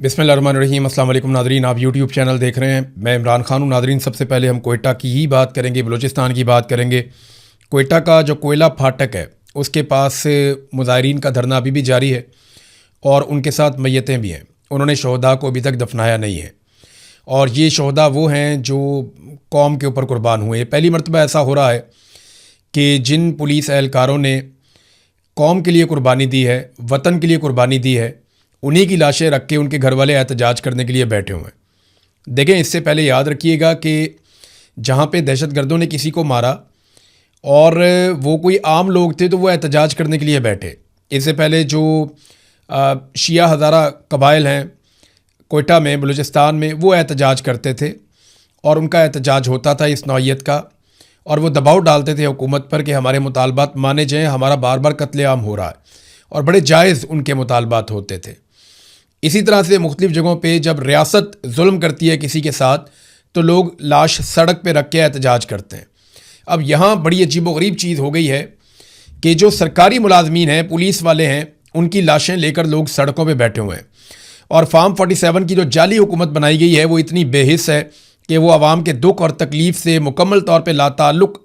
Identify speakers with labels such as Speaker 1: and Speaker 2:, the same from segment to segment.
Speaker 1: बिस्मिल्लाहिर्रहमानिर्रहीम। अस्सलाम वालेकुम नादरीन, आप यूट्यूब चैनल देख रहे हैं। मैं इमरान खान हूँ। नादरीन, सबसे पहले हम कोयटा की ही बात करेंगे, बलूचिस्तान की बात करेंगे। कोयटा का जो कोयला फाटक है उसके पास से मुजाहिरीन का धरना अभी भी जारी है और उनके साथ मैयतें भी हैं। उन्होंने शहदा को अभी तक दफनाया नहीं है और ये शहदा वो हैं जो कौम के ऊपर कुर्बान हुए। पहली मरतबा ऐसा हो रहा है कि जिन पुलिस एहलकारों ने कौम के लिए कुर्बानी दी है, वतन के लिए कुर्बानी दी है, उन्हीं की लाशें रख के उनके घर वाले एहतजाज करने के लिए बैठे हुए हैं। देखें, इससे पहले याद रखिएगा कि जहाँ पे दहशतगर्दों ने किसी को मारा और वो कोई आम लोग थे तो वो एहतजाज करने के लिए बैठे। इससे पहले जो शिया हज़ारा कबाइल हैं कोयटा में, बलूचिस्तान में, वो एहतजाज करते थे और उनका एहतजाज होता था इस नौइयत का और वो दबाव डालते थे हुकूमत पर कि हमारे मुतालबात माने जाएँ, हमारा बार बार कत्लेआम हो रहा है, और बड़े जायज़ उनके मुतालबात होते थे। इसी तरह से मुख्तलिफ़ जगहों पे जब रियासत जुल्म करती है किसी के साथ तो लोग लाश सड़क पे रख के एहतजाज करते हैं। अब यहाँ बड़ी अजीबोगरीब चीज़ हो गई है कि जो सरकारी मुलाजमीन हैं, पुलिस वाले हैं, उनकी लाशें लेकर लोग सड़कों पे बैठे हुए हैं। और फार्म 47 की जो जाली हुकूमत बनाई गई है वो इतनी बेहिस है कि वो आवाम के दुख और तकलीफ़ से मुकम्मल तौर पर लाताल्लुक़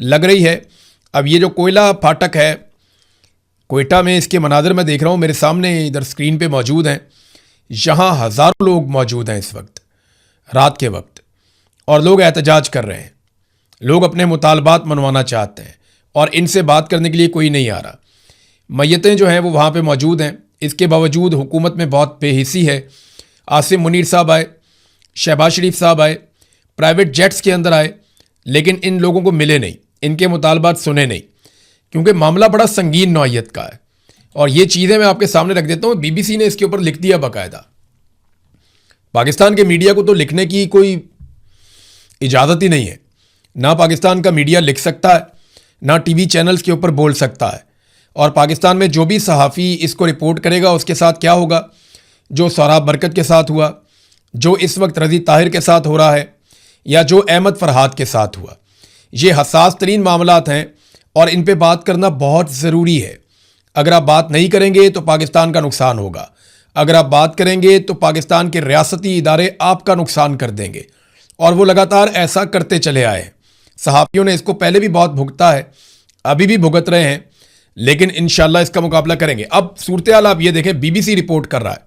Speaker 1: लग रही है। अब ये जो कोयला फाटक है कोयटा में, इसके मनाज़र मैं देख रहा हूँ, मेरे सामने इधर स्क्रीन पे मौजूद हैं। यहाँ हज़ारों लोग मौजूद हैं इस वक्त, रात के वक्त, और लोग एहतजाज कर रहे हैं। लोग अपने मुतालबात मनवाना चाहते हैं और इनसे बात करने के लिए कोई नहीं आ रहा। मैयतें जो हैं वो वहाँ पे मौजूद हैं। इसके बावजूद हुकूमत में बहुत बेहिसी है। आसिम मुनीर साहब आए, शहबाज शरीफ साहब आए, प्राइवेट जेट्स के अंदर आए, लेकिन इन लोगों को मिले नहीं, इनके मुतालबात सुने नहीं, क्योंकि मामला बड़ा संगीन नौइयत का है। और ये चीज़ें मैं आपके सामने रख देता हूँ। बीबीसी ने इसके ऊपर लिख दिया बाकायदा। पाकिस्तान के मीडिया को तो लिखने की कोई इजाज़त ही नहीं है। ना पाकिस्तान का मीडिया लिख सकता है, ना टीवी चैनल्स के ऊपर बोल सकता है। और पाकिस्तान में जो भी सहाफ़ी इसको रिपोर्ट करेगा उसके साथ क्या होगा, जो सौराब बरकत के साथ हुआ, जो इस वक्त रज़ी ताहिर के साथ हो रहा है, या जो अहमद फरहाद के साथ हुआ। ये हसास तरीन मामलात हैं और इन पे बात करना बहुत ज़रूरी है। अगर आप बात नहीं करेंगे तो पाकिस्तान का नुकसान होगा। अगर आप बात करेंगे तो पाकिस्तान के रियासती इदारे आपका नुकसान कर देंगे, और वो लगातार ऐसा करते चले आए हैं। सहाफ़ियों ने इसको पहले भी बहुत भुगता है, अभी भी भुगत रहे हैं, लेकिन इंशाल्लाह इसका मुकाबला करेंगे। अब सूरत हाल आप ये देखें, बीबीसी रिपोर्ट कर रहा है।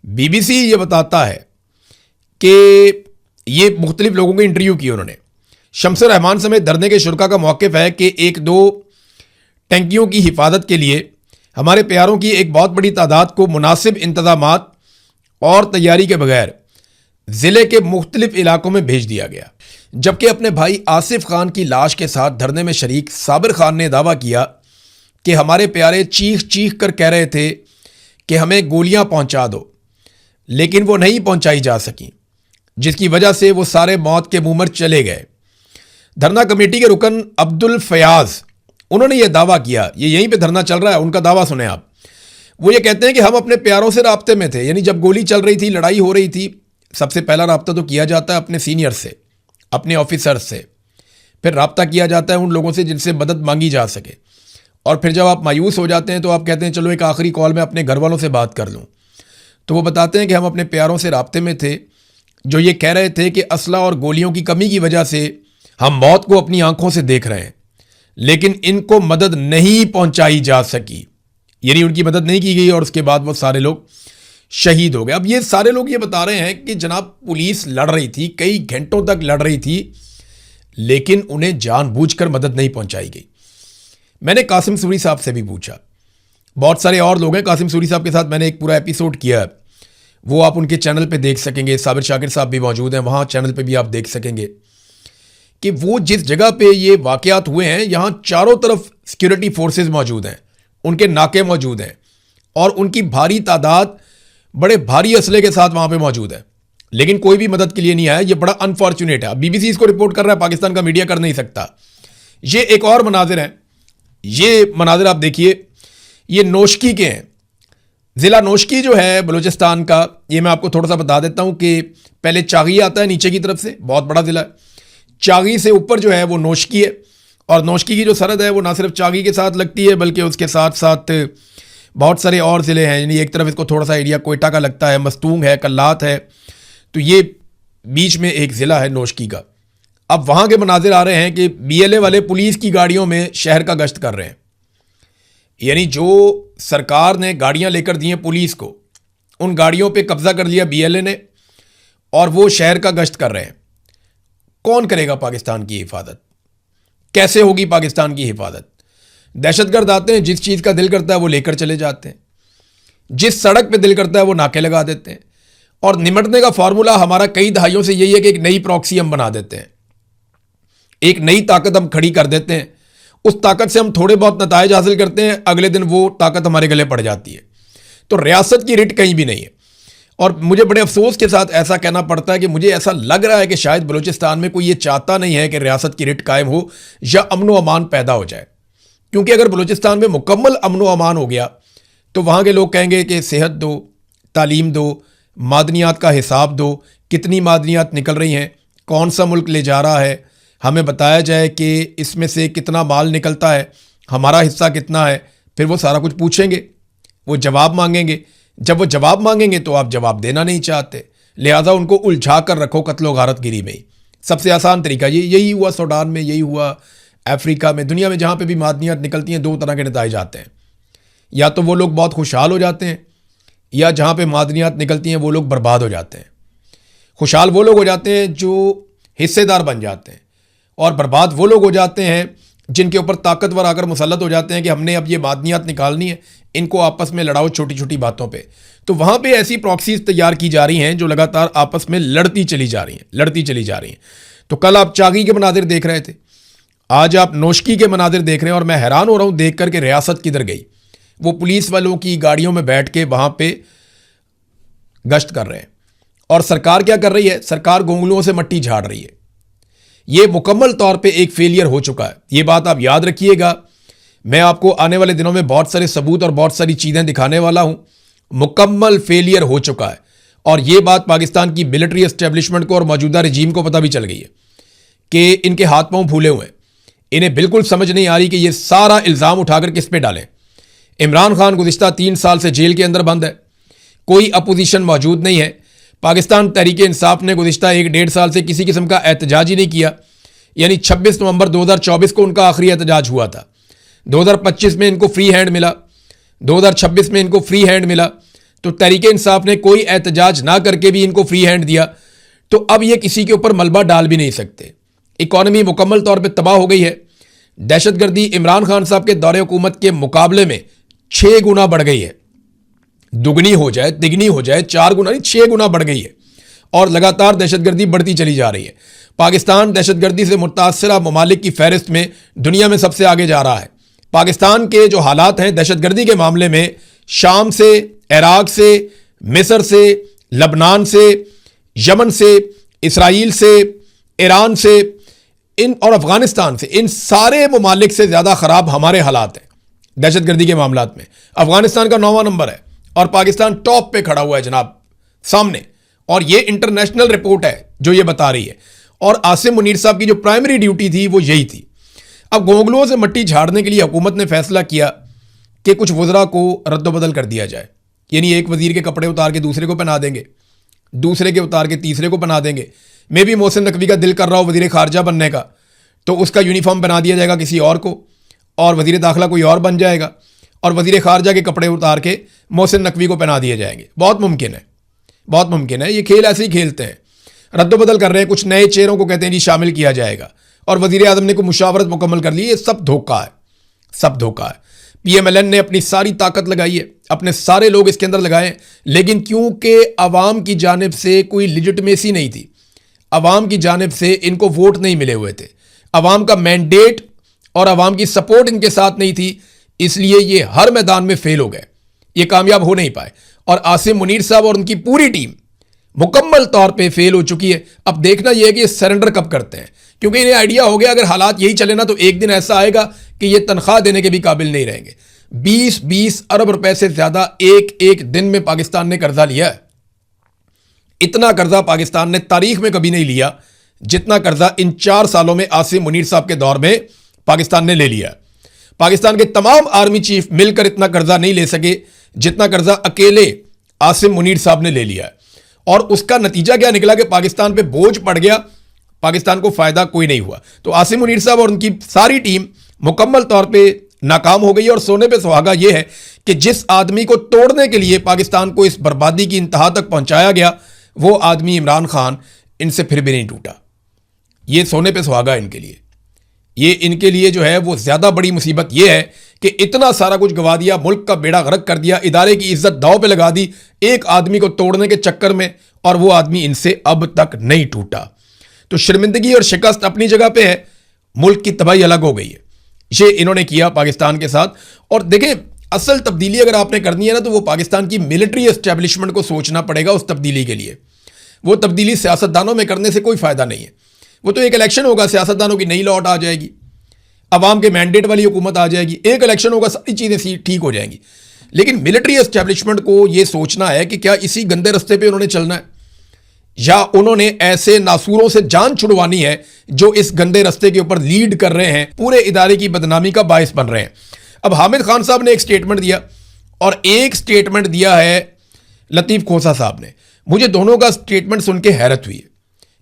Speaker 1: बीबीसी ये बताता है कि ये मुख्तलिफ लोगों के इंटरव्यू किए उन्होंने। शम्स रहमान समेत धरने के शुरका का मौक़िफ़ है कि 1-2 टैंकियों की हिफाजत के लिए हमारे प्यारों की एक बहुत बड़ी तादाद को मुनासिब इंतज़ामात और तैयारी के बगैर ज़िले के मुख्तलिफ इलाकों में भेज दिया गया। जबकि अपने भाई आसिफ खान की लाश के साथ धरने में शरीक साबिर खान ने दावा किया कि हमारे प्यारे चीख चीख कर कह रहे थे कि हमें गोलियां पहुंचा दो, लेकिन वो नहीं पहुंचाई जा सकी, जिसकी वजह से वो सारे मौत के मुंह में चले गए। धरना कमेटी के रुकन अब्दुल फयाज, उन्होंने ये दावा किया, ये यहीं पे धरना चल रहा है, उनका दावा सुने आप। वो ये कहते हैं कि हम अपने प्यारों से राब्ते में थे। यानी जब गोली चल रही थी, लड़ाई हो रही थी, सबसे पहला राब्ता तो किया जाता है अपने सीनियर से, अपने ऑफिसर से, फिर राब्ता किया जाता है उन लोगों से जिनसे मदद मांगी जा सके, और फिर जब आप मायूस हो जाते हैं तो आप कहते हैं चलो एक आखिरी कॉल में अपने घर वालों से बात कर लूँ। तो वो बताते हैं कि हम अपने प्यारों से राब्ते में थे, जो ये कह रहे थे कि असला और गोलियों की कमी की वजह से हम मौत को अपनी आंखों से देख रहे हैं, लेकिन इनको मदद नहीं पहुंचाई जा सकी। यानी उनकी मदद नहीं की गई और उसके बाद वो सारे लोग शहीद हो गए। अब ये सारे लोग ये बता रहे हैं कि जनाब पुलिस लड़ रही थी, कई घंटों तक लड़ रही थी, लेकिन उन्हें जानबूझकर मदद नहीं पहुंचाई गई। मैंने कासिम सूरी साहब से भी पूछा, बहुत सारे और लोग हैं, कासिम सूरी साहब के साथ मैंने एक पूरा एपिसोड किया है, वो आप उनके चैनल पे देख सकेंगे। साबिर शाकिर साहब भी मौजूद हैं, वहाँ चैनल पे भी आप देख सकेंगे कि वो जिस जगह पे ये वाक़यात हुए हैं, यहाँ चारों तरफ सिक्योरिटी फोर्सेस मौजूद हैं, उनके नाके मौजूद हैं, और उनकी भारी तादाद बड़े भारी असले के साथ वहाँ पे मौजूद है, लेकिन कोई भी मदद के लिए नहीं आया। ये बड़ा अनफॉर्चुनेट है। बीबीसी इसको रिपोर्ट कर रहा है, पाकिस्तान का मीडिया कर नहीं सकता। ये एक और मनाजिर हैं, ये मनाजिर आप देखिए, ये नोशकी के हैं। ज़िला नोशकी जो है बलूचिस्तान का, ये मैं आपको थोड़ा सा बता देता हूँ कि पहले चागी आता है नीचे की तरफ से, बहुत बड़ा ज़िला है। चागी से ऊपर जो है वो नोशकी है, और नोशकी की जो सरहद है वो ना सिर्फ चागी के साथ लगती है बल्कि उसके साथ साथ बहुत सारे और ज़िले हैं, यानी एक तरफ इसको थोड़ा सा एरिया कोयटा का लगता है, मस्तूंग है, कल्लात है, तो ये बीच में एक ज़िला है नोशकी का। अब वहाँ के मनाजिर आ रहे हैं कि बीएलए वाले पुलिस की गाड़ियों में शहर का गश्त कर रहे हैं, यानी जो सरकार ने गाड़ियाँ लेकर दी हैं पुलिस को, उन गाड़ियों पे कब्जा कर लिया बीएलए ने और वो शहर का गश्त कर रहे हैं। कौन करेगा पाकिस्तान की हिफाजत? कैसे होगी पाकिस्तान की हिफाजत? दहशतगर्द आते हैं, जिस चीज़ का दिल करता है वो लेकर चले जाते हैं, जिस सड़क पे दिल करता है वो नाके लगा देते हैं। और निमटने का फार्मूला हमारा कई दहाइयों से यही है कि एक नई प्रॉक्सी हम बना देते हैं, एक नई ताकत हम खड़ी कर देते हैं, उस ताकत से हम थोड़े बहुत नताइज हासिल करते हैं, अगले दिन वो ताकत हमारे गले पड़ जाती है। तो रियासत की रिट कहीं भी नहीं है। और मुझे बड़े अफसोस के साथ ऐसा कहना पड़ता है कि मुझे ऐसा लग रहा है कि शायद बलूचिस्तान में कोई ये चाहता नहीं है कि रियासत की रिट कायम हो या अमन व अमान पैदा हो जाए, क्योंकि अगर बलूचिस्तान में मुकम्मल अमन व अमान हो गया तो वहाँ के लोग कहेंगे कि सेहत दो, तालीम दो, मादनियात का हिसाब दो, कितनी मादनियात निकल रही हैं, कौन सा मुल्क ले जा रहा है, हमें बताया जाए कि इसमें से कितना माल निकलता है, हमारा हिस्सा कितना है। फिर वो सारा कुछ पूछेंगे, वो जवाब मांगेंगे। जब वो जवाब मांगेंगे तो आप जवाब देना नहीं चाहते, लिहाजा उनको उलझा कर रखो कत्लो गारतगिरी में ही। सबसे आसान तरीका यही हुआ सूडान में, यही हुआ अफ्रीका में, दुनिया में जहाँ पे भी मादनियात निकलती हैं दो तरह के नतीजे आते हैं, या तो वो लोग बहुत खुशहाल हो जाते हैं, या जहाँ पे मादनियात निकलती हैं वो लोग बर्बाद हो जाते हैं। खुशहाल वो लोग हो जाते हैं जो हिस्सेदार बन जाते हैं, और बर्बाद वो लोग हो जाते हैं जिनके ऊपर ताकतवर आकर मुसल्लत हो जाते हैं कि हमने अब ये मादनियात निकालनी है, इनको आपस में लड़ाओ छोटी छोटी बातों पे। तो वहाँ पे ऐसी प्रॉक्सीज तैयार की जा रही हैं जो लगातार आपस में लड़ती चली जा रही हैं। तो कल आप चागी के मनाजिर देख रहे थे, आज आप नोशकी के मनाजिर देख रहे हैं, और मैं हैरान हो रहा हूँ देख कर के रियासत किधर गई। वो पुलिस वालों की गाड़ियों में बैठ के वहाँ पे गश्त कर रहे हैं, और सरकार क्या कर रही है? सरकार गोंगलुओं से मट्टी झाड़ रही है। ये मुकम्मल तौर पे एक फेलियर हो चुका है, ये बात आप याद रखिएगा। मैं आपको आने वाले दिनों में बहुत सारे सबूत और बहुत सारी चीज़ें दिखाने वाला हूं। मुकम्मल फेलियर हो चुका है, और ये बात पाकिस्तान की मिलिट्री एस्टेब्लिशमेंट को और मौजूदा रजीम को पता भी चल गई है कि इनके हाथ पांव फूले हुए हैं। इन्हें बिल्कुल समझ नहीं आ रही कि ये सारा इल्ज़ाम उठाकर किस पे डालें। इमरान खान गुज़िश्ता 3 साल से जेल के अंदर बंद है, कोई अपोजिशन मौजूद नहीं है। पाकिस्तान तहरीक इंसाफ ने गुज़िश्ता 1-1.5 साल से किसी किस्म का एहतजाज ही नहीं किया, यानी 26 नवंबर 2024 को उनका आखिरी एहतजाज हुआ था। 2025 में इनको फ्री हैंड मिला, 2026 में इनको फ्री हैंड मिला, तो तहरीक इंसाफ ने कोई एहतजाज ना करके भी इनको फ्री हैंड दिया। तो अब ये किसी के ऊपर मलबा डाल भी नहीं सकते। इकॉनमी मुकम्मल तौर पर तबाह हो गई है। दहशतगर्दी इमरान खान साहब के दौरे हुकूमत के मुकाबले में 6 गुना बढ़ गई है, दुगनी हो जाए, तिगनी हो जाए, 4 गुना नहीं 6 गुना बढ़ गई है, और लगातार दहशतगर्दी बढ़ती चली जा रही है। पाकिस्तान दहशतगर्दी से मुतासरा ममालिक की फहरिस्त में दुनिया में सबसे आगे जा रहा है। पाकिस्तान के जो हालात हैं दहशतगर्दी के मामले में, शाम से, इराक से, मिस्र से, लबनान से, यमन से, इसराइल से, ईरान से, इन और अफगानिस्तान से, इन सारे ममालिक से ज़्यादा ख़राब हमारे हालात हैं दहशतगर्दी के मामलात में। अफगानिस्तान का 9वां नंबर है और पाकिस्तान टॉप पे खड़ा हुआ है जनाब सामने, और ये इंटरनेशनल रिपोर्ट है जो ये बता रही है। और आसिम मुनीर साहब की जो प्राइमरी ड्यूटी थी वो यही थी। अब गोंगलुओं से मट्टी झाड़ने के लिए हुकूमत ने फैसला किया कि कुछ वज़रा को रद्दबदल कर दिया जाए, यानी एक वज़ीर के कपड़े उतार के दूसरे को पहना देंगे, दूसरे के उतार के तीसरे को पहना देंगे। मे भी मोहसिन नकवी का दिल कर रहा हो वज़ीर ख़ारजा बनने का, तो उसका यूनिफॉर्म बना दिया जाएगा किसी और को, और वज़ीर दाखिला कोई और बन जाएगा, और वज़ीर ख़ारजा के कपड़े उतार के मोहसिन नकवी को पहना दिए जाएंगे। बहुत मुमकिन है, बहुत मुमकिन है। ये खेल ऐसे ही खेलते हैं, रद्दबदल कर रहे हैं, कुछ नए चेहरों को कहते हैं जी शामिल किया जाएगा, और वज़ीर आज़म ने कोई मुशावरत मुकम्मल कर ली। ये सब धोखा है, सब धोखा है। PMLN ने अपनी सारी ताकत लगाई है, अपने सारे लोग इसके अंदर लगाए, लेकिन क्योंकि अवाम की जानिब से कोई लिजिटमेसी नहीं थी, अवाम की जानिब से इनको वोट नहीं मिले हुए थे, अवाम का मैंडेट और अवाम की सपोर्ट इनके साथ नहीं थी, इसलिए ये हर मैदान में फेल हो गए, ये कामयाब हो नहीं पाए। और आसिम मुनीर साहब और उनकी पूरी टीम मुकम्मल तौर पे फेल हो चुकी है। अब देखना यह है कि ये सरेंडर कब करते हैं, क्योंकि इन्हें आइडिया हो गया अगर हालात यही चले ना तो एक दिन ऐसा आएगा कि ये तनख्वाह देने के भी काबिल नहीं रहेंगे। 20-20 अरब रुपए से ज्यादा एक एक दिन में पाकिस्तान ने कर्जा लिया है। इतना कर्जा पाकिस्तान ने तारीख में कभी नहीं लिया जितना कर्जा इन 4 सालों में आसिम मुनीर साहब के दौर में पाकिस्तान ने ले लिया। पाकिस्तान के तमाम आर्मी चीफ मिलकर इतना कर्जा नहीं ले सके जितना कर्जा अकेले आसिम मुनीर साहब ने ले लिया है। और उसका नतीजा क्या निकला कि पाकिस्तान पे बोझ पड़ गया, पाकिस्तान को फायदा कोई नहीं हुआ। तो आसिम मुनीर साहब और उनकी सारी टीम मुकम्मल तौर पे नाकाम हो गई। और सोने पे सुहागा यह है कि जिस आदमी को तोड़ने के लिए पाकिस्तान को इस बर्बादी की इंतहा तक पहुंचाया गया, वो आदमी इमरान खान इनसे फिर भी नहीं टूटा। ये सोने पे सुहागा इनके लिए। ये इनके लिए जो है वो ज्यादा बड़ी मुसीबत ये है कि इतना सारा कुछ गवा दिया, मुल्क का बेड़ा गर्क कर दिया, इदारे की इज्जत दांव पे लगा दी एक आदमी को तोड़ने के चक्कर में, और वो आदमी इनसे अब तक नहीं टूटा। तो शर्मिंदगी और शिकस्त अपनी जगह पे है, मुल्क की तबाही अलग हो गई है। ये इन्होंने किया पाकिस्तान के साथ। और देखें, असल तब्दीली अगर आपने करनी है ना, तो वो पाकिस्तान की मिलिट्री एस्टेब्लिशमेंट को सोचना पड़ेगा उस तब्दीली के लिए। वो तब्दीली सियासतदानों में करने से कोई फायदा नहीं है। वो तो एक इलेक्शन होगा, सियासतदानों की नई लौट आ जाएगी, अवाम के मैंडेट वाली हुकूमत आ जाएगी, एक इलेक्शन होगा, सारी चीज़ें ठीक हो जाएंगी। लेकिन मिलिट्री एस्टेब्लिशमेंट को ये सोचना है कि क्या इसी गंदे रस्ते पे उन्होंने चलना है, या उन्होंने ऐसे नासूरों से जान छुड़वानी है जो इस गंदे रस्ते के ऊपर लीड कर रहे हैं, पूरे इदारे की बदनामी का बायस बन रहे हैं। अब हामिद खान साहब ने एक स्टेटमेंट दिया, और एक स्टेटमेंट दिया है लतीफ़ खोसा साहब ने। मुझे दोनों का स्टेटमेंट सुन के हैरत हुई है,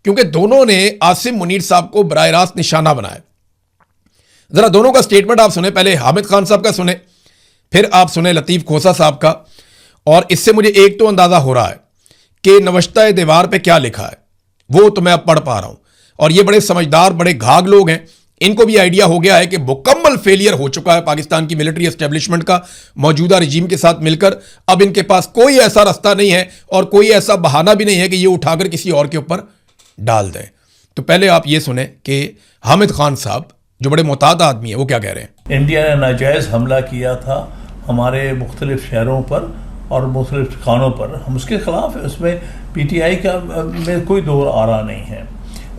Speaker 1: क्योंकि दोनों ने आसिम मुनीर साहब को बराह रास्त निशाना बनाया। जरा दोनों का स्टेटमेंट आप सुने, पहले हामिद खान साहब का सुने, फिर आप सुने लतीफ़ खोसा साहब का। और इससे मुझे एक तो अंदाजा हो रहा है कि नवश्ता दीवार पे क्या लिखा है वो तो मैं अब पढ़ पा रहा हूं। और ये बड़े समझदार, बड़े घाघ लोग हैं, इनको भी आइडिया हो गया है कि मुकम्मल फेलियर हो चुका है पाकिस्तान की मिलिट्री एस्टेब्लिशमेंट का मौजूदा रजीम के साथ मिलकर। अब इनके पास कोई ऐसा रास्ता नहीं है और कोई ऐसा बहाना भी नहीं है कि ये उठाकर किसी और के ऊपर डाल दें। तो पहले आप ये सुने कि हामिद खान साहब, जो बड़े मुताद आदमी है, वो क्या कह रहे हैं।
Speaker 2: इंडिया ने नाजायज़ हमला किया था हमारे मुख्तलिफ शहरों पर और मुख्तलिफ ठिकानों पर, हम उसके खिलाफ है, उसमें PTI का में कोई दो आरा नहीं है।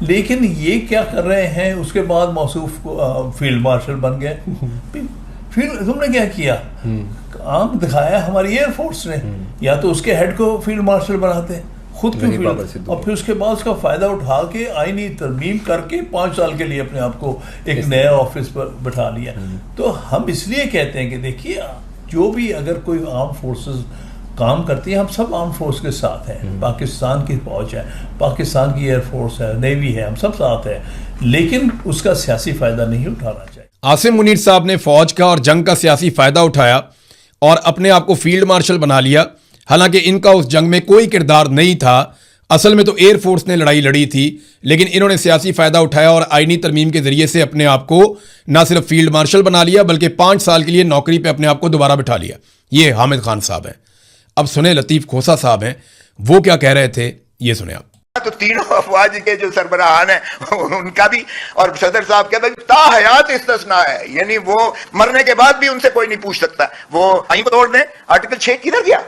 Speaker 2: लेकिन ये क्या कर रहे हैं, उसके बाद मौसूफ फील्ड मार्शल बन गए। फील्ड तुमने क्या किया, आम दिखाया हमारी एयरफोर्स ने, या तो उसके हेड को फील्ड मार्शल बनाते खुद क्यों फील्ड, और फिर उसके बाद उसका फायदा उठा के आईनी तरमीम करके 5 साल के लिए अपने आप को एक नया ऑफिस पर बैठा लिया। तो हम इसलिए कहते हैं कि देखिए, जो भी अगर कोई आर्म फोर्सेस काम करती है, हम सब आर्म फोर्स के साथ हैं। पाकिस्तान की फौज है, पाकिस्तान की एयरफोर्स है, नेवी है, हम सब साथ हैं, लेकिन उसका सियासी फायदा नहीं उठाना चाहिए।
Speaker 1: आसिम मुनीर साहब ने फौज का और जंग का सियासी फायदा उठाया और अपने आप को फील्ड मार्शल बना लिया, हालांकि इनका उस जंग में कोई किरदार नहीं था। असल में तो एयरफोर्स ने लड़ाई लड़ी थी, लेकिन इन्होंने सियासी फायदा उठाया और आईनी तरमीम के जरिए से अपने आप को ना सिर्फ फील्ड मार्शल बना लिया, बल्कि 5 साल के लिए नौकरी पे अपने आप को दोबारा बिठा लिया। ये हामिद खान साहब हैं। अब सुने लतीफ़ खोसा साहब हैं, वो क्या कह रहे थे, ये सुने आप।
Speaker 3: तो तीनों अफवाज के जो सरबराहान है उनका भी, और सदर साहब कहते हैं ताहयात इस्तिस्ना है, यानी वो मरने के बाद भी उनसे कोई नहीं पूछ सकता। वो आईन को तोड़ दें, आर्टिकल 6 किधर गया,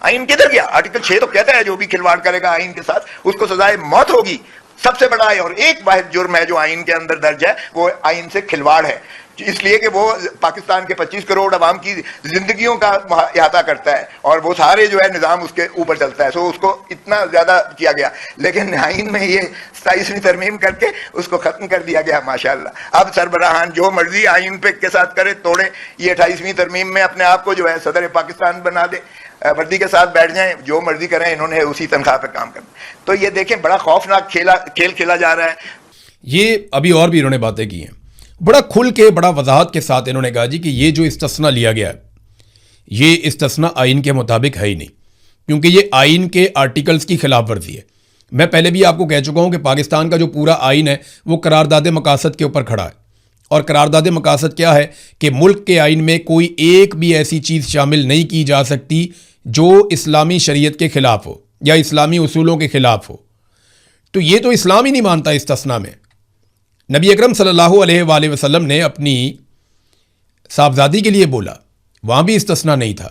Speaker 3: आईन किधर गया। आर्टिकल 6 तो कहता है जो भी खिलवाड़ करेगा आईन के साथ उसको सजाए मौत होगी। सबसे बड़ा है और एक वाहिद जुर्म है जो आईन के अंदर दर्ज है, वो आईन से खिलवाड़ है, इसलिए कि वो पाकिस्तान के 25 करोड़ अवाम की जिंदगियों का अहाता करता है और वो सारे जो है निज़ाम उसके ऊपर चलता है। सो उसको इतना ज्यादा किया गया, लेकिन आईन में ये 27वीं तरमीम करके उसको खत्म कर दिया गया माशाल्लाह। अब सरबराहान जो मर्जी आईन पे के साथ करे तोड़े, ये 28वीं तरमीम में अपने आप को जो है सदर पाकिस्तान बना दे, वर्दी के साथ बैठ जाएं, जो मर्जी करें, इन्होंने उसी तनख्वाह पे काम करना। तो ये देखें, बड़ा खौफनाक खेल खेला जा रहा है।
Speaker 1: ये अभी और भी इन्होंने बातें की हैं, बड़ा खुल के, बड़ा वजाहत के साथ इन्होंने कहा जी कि ये जो इस्तिस्ना लिया गया है, ये इस्तिस्ना आइन के मुताबिक है ही नहीं, क्योंकि ये आइन के आर्टिकल्स की खिलाफ वर्जी है। मैं पहले भी आपको कह चुका हूँ कि पाकिस्तान का जो पूरा आइन है वो करारदाद मकासद के ऊपर खड़ा है, और करारदाद मकासद क्या है कि मुल्क के आइन में कोई एक भी ऐसी चीज़ शामिल नहीं की जा सकती जो इस्लामी शरीयत के ख़िलाफ़ हो या इस्लामी उसूलों के ख़िलाफ़ हो। तो ये तो इस्लाम ही नहीं मानता इस्तिस्ना में। नबी अकरम सल्लल्लाहु अलैहि वसल्लम ने अपनी साहबजादी के लिए बोला, वहाँ भी इस्तिस्ना नहीं था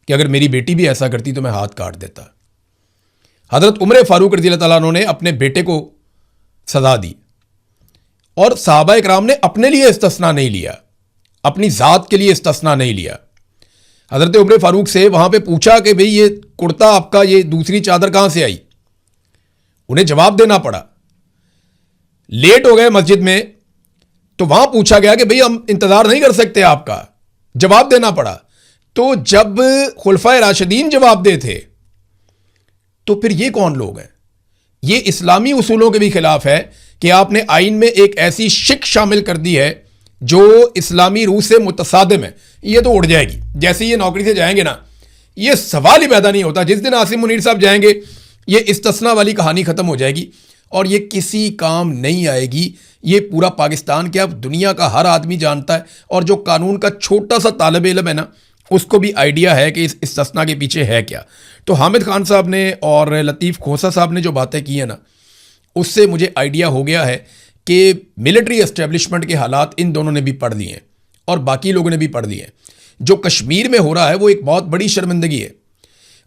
Speaker 1: कि अगर मेरी बेटी भी ऐसा करती तो मैं हाथ काट देता। हज़रत उमर फ़ारूक रज़ी अल्लाह तआला अन्हु ने अपने बेटे को सज़ा दी, और सहाबा इकराम ने अपने लिए इस्तिस्ना नहीं लिया, अपनी ज़ात के लिए इस्तिस्ना नहीं लिया। हज़रत उमर फ़ारूक से वहाँ पे पूछा कि भाई ये कुर्ता आपका, ये दूसरी चादर कहाँ से आई, उन्हें जवाब देना पड़ा। लेट हो गए मस्जिद में, तो वहां पूछा गया कि भाई हम इंतजार नहीं कर सकते आपका, जवाब देना पड़ा। तो जब खुलफाए राशिदीन जवाब दे थे तो फिर ये कौन लोग हैं? ये इस्लामी उसूलों के भी खिलाफ है कि आपने आइन में एक ऐसी शिक शामिल कर दी है जो इस्लामी रूह से मुतसादिम है। ये तो उड़ जाएगी जैसे ये नौकरी से जाएंगे ना, ये सवाल ही पैदा नहीं होता। जिस दिन आसिम मुनीर साहब जाएंगे ये इस्तिस्ना वाली कहानी खत्म हो जाएगी और ये किसी काम नहीं आएगी। ये पूरा पाकिस्तान क्या दुनिया का हर आदमी जानता है, और जो कानून का छोटा सा तालिब इल्म है ना उसको भी आइडिया है कि इस इस्तिस्ना के पीछे है क्या। तो हामिद खान साहब ने और लतीफ़ खोसा साहब ने जो बातें की हैं ना, उससे मुझे आइडिया हो गया है कि मिलिट्री एस्टेब्लिशमेंट के हालात इन दोनों ने भी पढ़ लिए हैं और बाकी लोगों ने भी पढ़ लिए हैं। जो कश्मीर में हो रहा है वो एक बहुत बड़ी शर्मिंदगी है।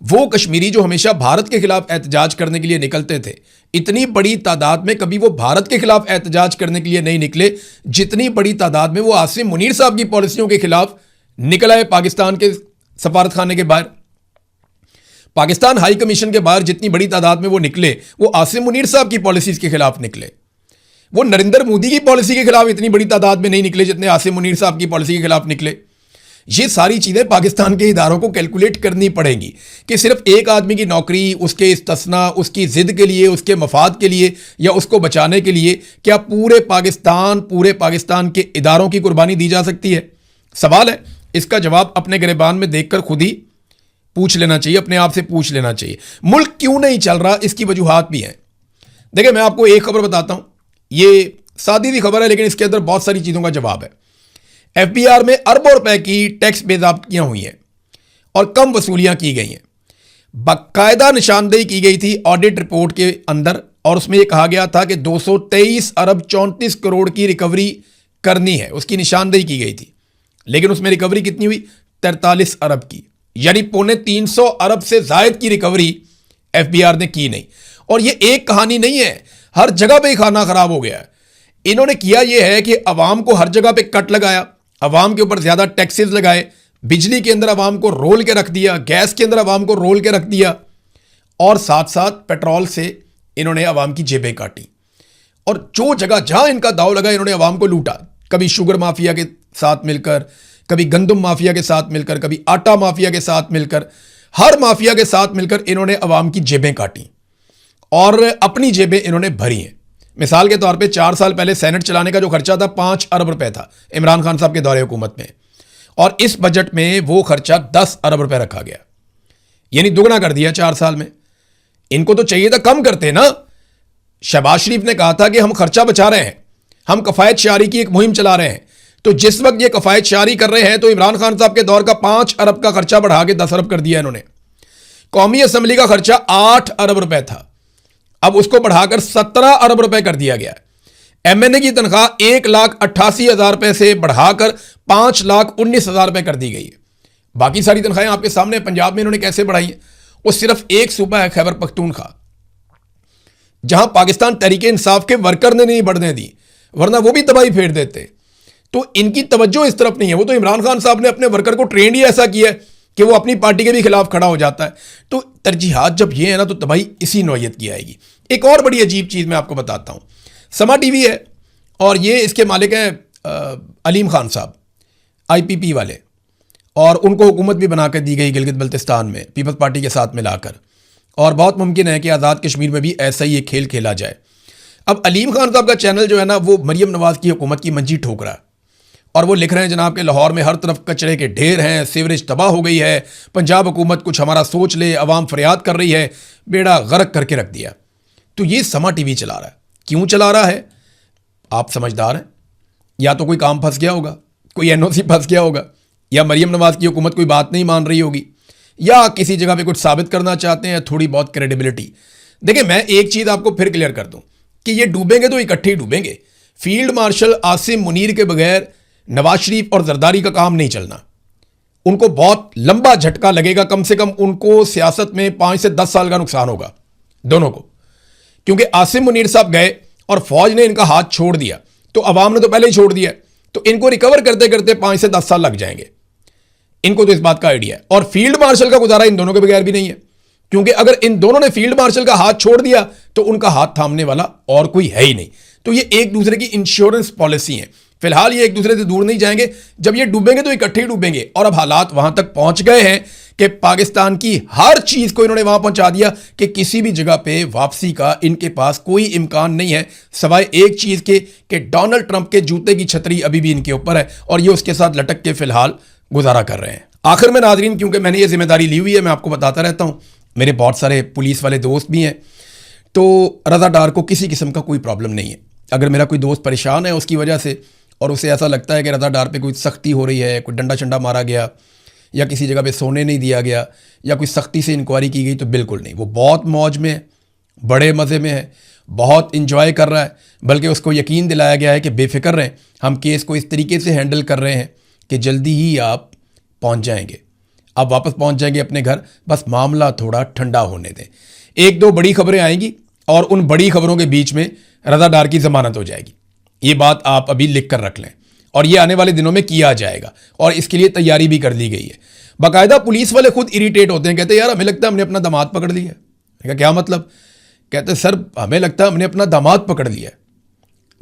Speaker 1: वो कश्मीरी जो हमेशा भारत के खिलाफ एहतजाज करने के लिए निकलते थे, इतनी बड़ी तादाद में कभी वो भारत के खिलाफ एहतजाज करने के लिए नहीं निकले जितनी बड़ी तादाद में वो आसिम मुनीर साहब की पॉलिसियों के खिलाफ निकला है। पाकिस्तान के सफारत खाने के बाहर, पाकिस्तान हाई कमीशन के बाहर जितनी बड़ी तादाद में वो निकले वो आसिम मुनीर साहब की पॉलिसीज के खिलाफ निकले। वो नरेंद्र मोदी की पॉलिसी के खिलाफ इतनी बड़ी तादाद में नहीं निकले जितने आसिम मुनीर साहब की पॉलिसी के खिलाफ निकले। ये सारी चीज़ें पाकिस्तान के इदारों को कैलकुलेट करनी पड़ेंगी कि सिर्फ एक आदमी की नौकरी, उसके इस्तिस्ना, उसकी ज़िद के लिए, उसके मफाद के लिए या उसको बचाने के लिए क्या पूरे पाकिस्तान के इदारों की कुर्बानी दी जा सकती है? सवाल है, इसका जवाब अपने गिरबान में देखकर खुद ही पूछ लेना चाहिए, अपने आप से पूछ लेना चाहिए। मुल्क क्यों नहीं चल रहा, इसकी वजूहात भी हैं। देखिए मैं आपको एक खबर बताता हूं, ये सादी सी खबर है लेकिन इसके अंदर बहुत सारी चीज़ों का जवाब है। एफबीआर में अरबों रुपए की टैक्स बेज़ाब्तियां हुई हैं और कम वसूलियां की गई हैं। बाकायदा निशानदेही की गई थी ऑडिट रिपोर्ट के अंदर और उसमें यह कहा गया था कि 223 अरब 34 करोड़ की रिकवरी करनी है, उसकी निशानदेही की गई थी। लेकिन उसमें रिकवरी कितनी हुई? 43 अरब की, यानी 350 अरब से जायद की रिकवरी एफबीआर ने की नहीं। और ये एक कहानी नहीं है, हर जगह पे खाना खराब हो गया है। इन्होंने किया यह है कि अवाम को हर जगह पे कट लगाया, अवाम के ऊपर ज्यादा टैक्सेस लगाए, बिजली के अंदर अवाम को रोल के रख दिया, गैस के अंदर अवाम को रोल के रख दिया और साथ साथ पेट्रोल से इन्होंने अवाम की जेबें काटी। और जो जगह जहां इनका दाव लगा इन्होंने अवाम को लूटा, कभी शुगर माफिया के साथ मिलकर, कभी गंदम माफिया के साथ मिलकर, कभी आटा माफिया के साथ मिलकर, हर माफिया के साथ मिलकर इन्होंने अवाम की जेबें काटी और अपनी जेबें इन्होंने भरी हैं। मिसाल के तौर पे 4 साल पहले सेनेट चलाने का जो खर्चा था 5 अरब रुपए था इमरान खान साहब के दौरे हुकूमत में, और इस बजट में वो खर्चा 10 अरब रुपए रखा गया, यानी दुगना कर दिया 4 साल में। इनको तो चाहिए था कम करते ना। शहबाज शरीफ ने कहा था कि हम खर्चा बचा रहे हैं, हम कफायत शारी की एक मुहिम चला रहे हैं। तो जिस वक्त ये कफायत शारी कर रहे हैं तो इमरान खान साहब के दौर का 5 अरब का खर्चा बढ़ा के 10 अरब कर दिया इन्होंने। कौमी असम्बली का खर्चा 8 अरब रुपए था, अब उसको बढ़ाकर 17 अरब रुपए कर दिया गया। एमएनए की तनख्वाह 1,88,000 रुपए से बढ़ाकर 5,19,000 रुपए कर दी गई है। बाकी सारी तनख्वाहें आपके सामने। पंजाब में इन्होंने कैसे बढ़ाई है? वो सिर्फ एक सूबा है खैबर पख्तूनख्वा, जहां पाकिस्तान तहरीक इंसाफ के वर्कर ने नहीं बढ़ने दी, वरना वो भी तबाही फेर देते। तो इनकी तवज्जो इस तरफ नहीं है। वो तो इमरान खान साहब ने अपने वर्कर को ट्रेंड ही ऐसा किया है कि वो अपनी पार्टी के भी खिलाफ खड़ा हो जाता है। तो तरजीहात जब ये है ना तो तबाही इसी नौयत की आएगी। एक और बड़ी अजीब चीज़ मैं आपको बताता हूँ। समा टीवी है और ये इसके मालिक हैं अलीम खान साहब, आईपीपी वाले, और उनको हुकूमत भी बना कर दी गई गिलगित बल्तिस्तान में पीपल्स पार्टी के साथ मिलाकर, और बहुत मुमकिन है कि आज़ाद कश्मीर में भी ऐसा ही एक खेल खेला जाए। अब अलीम खान साहब का चैनल जो है ना वो मरियम नवाज़ की हुकूमत की मंजी ठोक रहा है और वो लिख रहे हैं जनाब के लाहौर में हर तरफ कचरे के ढेर हैं, सीवरेज तबाह हो गई है, पंजाब हुकूमत कुछ हमारा सोच ले, अवाम फरियाद कर रही है, बेड़ा गर्क करके रख दिया। तो ये समा टीवी चला रहा है। क्यों चला रहा है? आप समझदार हैं, या तो कोई काम फंस गया होगा, कोई एनओसी फंस गया होगा, या मरियम नवाज़ की हुकूमत कोई बात नहीं मान रही होगी, या किसी जगह पे कुछ साबित करना चाहते हैं, थोड़ी बहुत क्रेडिबिलिटी। देखिए मैं एक चीज़ आपको फिर क्लियर कर दूं कि ये डूबेंगे तो इकट्ठे ही डूबेंगे। फील्ड मार्शल आसिम मुनीर के बगैर नवाज शरीफ और जरदारी का काम नहीं चलना। उनको बहुत लंबा झटका लगेगा, कम से कम उनको सियासत में 5 से 10 साल का नुकसान होगा दोनों को, क्योंकि आसिम मुनीर साहब गए और फौज ने इनका हाथ छोड़ दिया, तो अवाम ने तो पहले ही छोड़ दिया, तो इनको रिकवर करते करते 5 से 10 साल लग जाएंगे। इनको तो इस बात का आइडिया है। और फील्ड मार्शल का गुजारा इन दोनों के बगैर भी नहीं है, क्योंकि अगर इन दोनों ने फील्ड मार्शल का हाथ छोड़ दिया तो उनका हाथ थामने वाला और कोई है ही नहीं। तो ये एक दूसरे की इंश्योरेंस पॉलिसी है। फिलहाल ये एक दूसरे से दूर नहीं जाएंगे, जब ये डूबेंगे तो इकट्ठे ही डूबेंगे। और अब हालात वहां तक पहुंच गए हैं कि पाकिस्तान की हर चीज को इन्होंने वहां पहुंचा दिया कि किसी भी जगह पे वापसी का इनके पास कोई इम्कान नहीं है, सिवाय एक चीज के कि डोनाल्ड ट्रंप के जूते की छतरी अभी भी इनके ऊपर है और ये उसके साथ लटक के फिलहाल गुजारा कर रहे हैं। आखिर में नाजरीन, क्योंकि मैंने ये जिम्मेदारी ली हुई है, मैं आपको बताता रहता हूं, मेरे बहुत सारे पुलिस वाले दोस्त भी हैं, तो रज़ा डार को किसी किस्म का कोई प्रॉब्लम नहीं है। अगर मेरा कोई दोस्त परेशान है उसकी वजह से और उसे ऐसा लगता है कि रज़ा डार पे कोई सख्ती हो रही है, कोई डंडा शंडा मारा गया या किसी जगह पे सोने नहीं दिया गया या कोई सख्ती से इंक्वायरी की गई, तो बिल्कुल नहीं। वो बहुत मौज में है, बड़े मज़े में है, बहुत इंजॉय कर रहा है, बल्कि उसको यकीन दिलाया गया है कि बेफिक्र रहें, हम केस को इस तरीके से हैंडल कर रहे हैं कि जल्दी ही आप पहुंच जाएंगे, आप वापस पहुंच जाएंगे अपने घर, बस मामला थोड़ा ठंडा होने दें। एक दो बड़ी खबरें आएंगी और उन बड़ी खबरों के बीच में रज़ा डार की ज़मानत हो जाएगी। ये बात आप अभी लिख कर रख लें और ये आने वाले दिनों में किया जाएगा और इसके लिए तैयारी भी कर ली गई है। बाकायदा पुलिस वाले खुद इरिटेट होते हैं, कहते हैं यार हमें लगता है हमने अपना दामाद पकड़ लिया है। क्या मतलब? कहते हैं सर हमें लगता है हमने अपना दामाद पकड़ लिया है।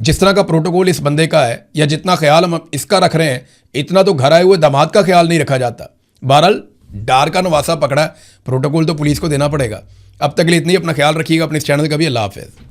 Speaker 1: जिस तरह का प्रोटोकॉल इस बंदे का है या जितना ख्याल हम इसका रख रहे हैं, इतना तो घर आए हुए दामाद का ख्याल नहीं रखा जाता। बहरहाल डार का नवासा पकड़ा है, प्रोटोकॉल तो पुलिस को देना पड़ेगा। अब तक के लिए इतनी, अपना ख्याल रखिएगा, अपने इस चैनल का भी। अल्लाह हाफ़िज़।